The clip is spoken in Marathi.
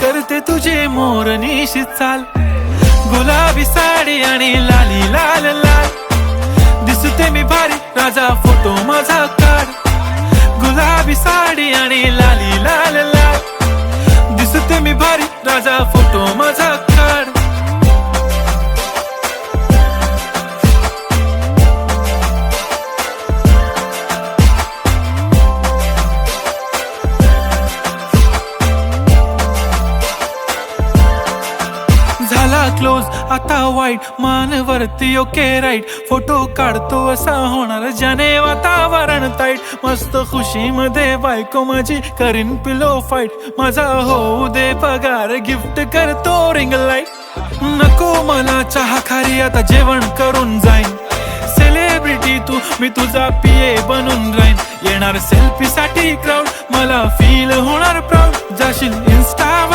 करते तुझे मोरनीशी चाल, गुलाबी साडी आणि लाली लाल लाल. दिसते मी भारी राजा फोटो माझा काढ, गुलाबी साडी आणि लाली लाल लाल. दिसते मी भारी राजा फोटो माझा काढ. झाला क्लोज आता वाईट, मानवरती ओके राईट. फोटो काढतो असा होणार ज्याने वातावरण ताईट. मस्त खुशी मध्ये बायको माझी करीन पिलो फाईट. माझा होऊ दे पगार, गिफ्ट करतो रिंग लाईट. नको मला चहा खारी, आता जेवण करून जाईन. सेलिब्रिटी तू, मी तुझा पिये बनून राहीन. येणार सेल्फी साठी क्राऊड, मला फील होणार प्राऊड. जाशील इन्स्टा